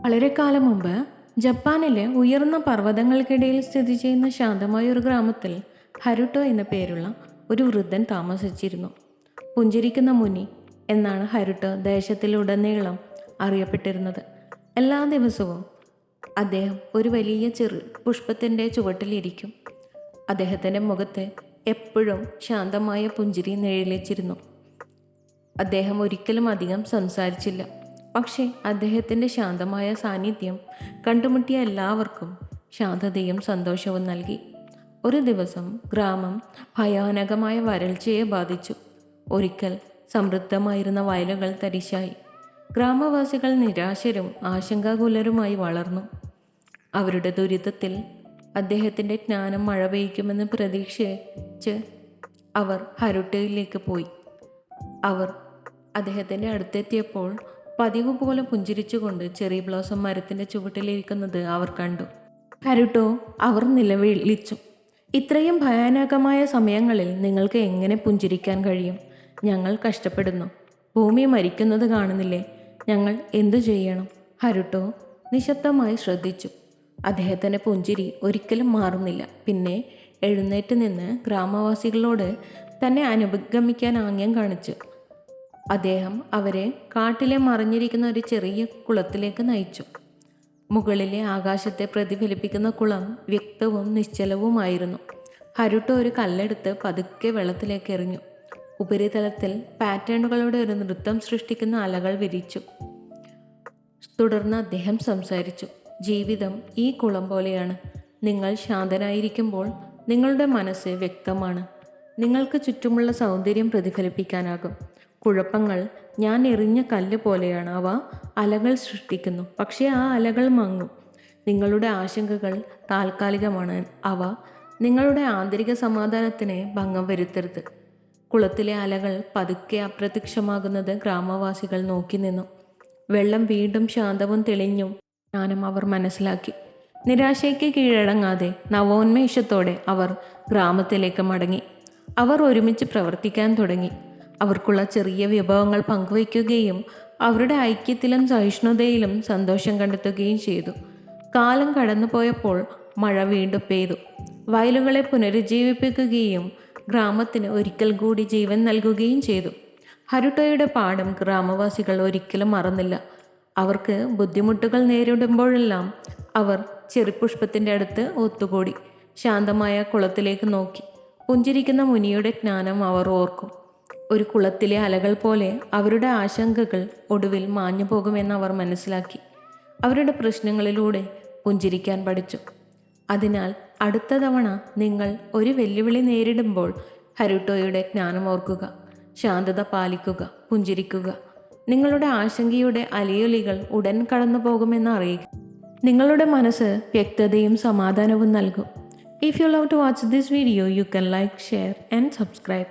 വളരെ കാലം മുമ്പ് ജപ്പാനിലെ ഉയർന്ന പർവ്വതങ്ങൾക്കിടയിൽ സ്ഥിതി ചെയ്യുന്ന ശാന്തമായ ഒരു ഗ്രാമത്തിൽ ഹരുട്ടോ എന്ന പേരുള്ള ഒരു വൃദ്ധൻ താമസിച്ചിരുന്നു. പുഞ്ചിരിക്കുന്ന മുനി എന്നാണ് ഹരുട്ടോ ദേശത്തിലുടനീളം അറിയപ്പെട്ടിരുന്നത്. എല്ലാ ദിവസവും അദ്ദേഹം ഒരു വലിയ പുഷ്പത്തിൻ്റെ ചുവട്ടിലിരിക്കും. അദ്ദേഹത്തിൻ്റെ മുഖത്ത് എപ്പോഴും ശാന്തമായ പുഞ്ചിരി നിഴലിച്ചിരുന്നു. അദ്ദേഹം ഒരിക്കലും അധികം സംസാരിച്ചില്ല. പക്ഷേ അദ്ദേഹത്തിൻ്റെ ശാന്തമായ സാന്നിധ്യം കണ്ടുമുട്ടിയ എല്ലാവർക്കും ശാന്തതയും സന്തോഷവും നൽകി. ഒരു ദിവസം ഗ്രാമം ഭയാനകമായ വരൾച്ചയെ ബാധിച്ചു. ഒരിക്കൽ സമൃദ്ധമായിരുന്ന വയലുകൾ തരിശായി. ഗ്രാമവാസികൾ നിരാശരും ആശങ്കാകുലരുമായി വളർന്നു. അവരുടെ ദുരിതത്തിൽ അദ്ദേഹത്തിൻ്റെ ജ്ഞാനം മഴ പെയ്യുമെന്ന് പ്രതീക്ഷിച്ച് അവർ ഹരുട്ടോയിലേക്ക് പോയി. അവർ അദ്ദേഹത്തിൻ്റെ അടുത്തെത്തിയപ്പോൾ പതിവ് പോലെ പുഞ്ചിരിച്ചുകൊണ്ട് ചെറി ബ്ലോസം മരത്തിൻ്റെ ചുവട്ടിലിരിക്കുന്നത് അവർ കണ്ടു. ഹരുട്ടോ, അവർ നിലവിളിച്ചു. ഇത്രയും ഭയാനകമായ സമയങ്ങളിൽ നിങ്ങൾക്ക് എങ്ങനെ പുഞ്ചിരിക്കാൻ കഴിയും? ഞങ്ങൾ കഷ്ടപ്പെടുന്നു. ഭൂമി മരിക്കുന്നത് കാണുന്നില്ലേ? ഞങ്ങൾ എന്തു ചെയ്യണം? ഹരുട്ടോ നിശബ്ദമായി ശ്രദ്ധിച്ചു. അദ്ദേഹത്തിൻ്റെ പുഞ്ചിരി ഒരിക്കലും മാറുന്നില്ല. പിന്നെ എഴുന്നേറ്റ് നിന്ന് ഗ്രാമവാസികളോട് തന്നെ അനുഗമിക്കാൻ ആംഗ്യം കാണിച്ചു. അദ്ദേഹം അവരെ കാട്ടിലെ മറിഞ്ഞിരിക്കുന്ന ഒരു ചെറിയ കുളത്തിലേക്ക് നയിച്ചു. മുകളിലെ ആകാശത്തെ പ്രതിഫലിപ്പിക്കുന്ന കുളം വ്യക്തവും നിശ്ചലവുമായിരുന്നു. ഹരുട്ടോ ഒരു കല്ലെടുത്ത് പതുക്കെ വെള്ളത്തിലേക്ക് എറിഞ്ഞു. ഉപരിതലത്തിൽ പാറ്റേണുകളുടെ ഒരു നൃത്തം സൃഷ്ടിക്കുന്ന അലകൾ വിരിച്ചു. തുടർന്ന് അദ്ദേഹം സംസാരിച്ചു. ജീവിതം ഈ കുളം പോലെയാണ്. നിങ്ങൾ ശാന്തനായിരിക്കുമ്പോൾ നിങ്ങളുടെ മനസ്സ് വ്യക്തമാണ്. നിങ്ങൾക്ക് ചുറ്റുമുള്ള സൗന്ദര്യം പ്രതിഫലിപ്പിക്കാനാകും. കുഴപ്പങ്ങൾ ഞാൻ എറിഞ്ഞ കല്ല് പോലെയാണ്. അവ അലകൾ സൃഷ്ടിക്കുന്നു, പക്ഷേ ആ അലകൾ മങ്ങും. നിങ്ങളുടെ ആശങ്കകൾ താൽക്കാലികമാണ്. അവ നിങ്ങളുടെ ആന്തരിക സമാധാനത്തിന് ഭംഗം വരുത്തരുത്. കുളത്തിലെ അലകൾ പതുക്കെ അപ്രത്യക്ഷമാകുന്നത് ഗ്രാമവാസികൾ നോക്കി നിന്നു. വെള്ളം വീണ്ടും ശാന്തവും തെളിഞ്ഞും ജ്ഞാനം അവർ മനസ്സിലാക്കി. നിരാശയ്ക്ക് കീഴടങ്ങാതെ നവോന്മേഷത്തോടെ അവർ ഗ്രാമത്തിലേക്ക് മടങ്ങി. അവർ ഒരുമിച്ച് പ്രവർത്തിക്കാൻ തുടങ്ങി. അവർക്കുള്ള ചെറിയ വിഭവങ്ങൾ പങ്കുവയ്ക്കുകയും അവരുടെ ഐക്യത്തിലും സഹിഷ്ണുതയിലും സന്തോഷം കണ്ടെത്തുകയും ചെയ്തു. കാലം കടന്നുപോയപ്പോൾ മഴ വീണ്ടും പെയ്തു. വയലുകളെ പുനരുജ്ജീവിപ്പിക്കുകയും ഗ്രാമത്തിന് ഒരിക്കൽ കൂടി ജീവൻ നൽകുകയും ചെയ്തു. ഹരുട്ടോയുടെ പാഠം ഗ്രാമവാസികൾ ഒരിക്കലും മറന്നില്ല. അവർക്ക് ബുദ്ധിമുട്ടുകൾ നേരിടുമ്പോഴെല്ലാം അവർ ചെറിപ്പുഷ്പത്തിൻ്റെ അടുത്ത് ഒത്തുകൂടി ശാന്തമായ കുളത്തിലേക്ക് നോക്കി. പുഞ്ചിരിക്കുന്ന മുനിയുടെ ജ്ഞാനം അവർ ഓർക്കും. ഒരു കുളത്തിലെ അലകൾ പോലെ അവരുടെ ആശങ്കകൾ ഒടുവിൽ മാഞ്ഞു പോകുമെന്ന് അവർ മനസ്സിലാക്കി. അവരുടെ പ്രശ്നങ്ങളിലൂടെ പുഞ്ചിരിക്കാൻ പഠിച്ചു. അതിനാൽ അടുത്ത തവണ നിങ്ങൾ ഒരു വെല്ലുവിളി നേരിടുമ്പോൾ ഹരുട്ടോയുടെ ജ്ഞാനം ഓർക്കുക, ശാന്തത പാലിക്കുക, പുഞ്ചിരിക്കുക. നിങ്ങളുടെ ആശങ്കയുടെ അലയൊലികൾ ഉടൻ കടന്നു പോകുമെന്ന് അറിയുക. നിങ്ങളുടെ മനസ്സ് വ്യക്തതയും സമാധാനവും നൽകും. If you love to watch this video, you can like, share and subscribe.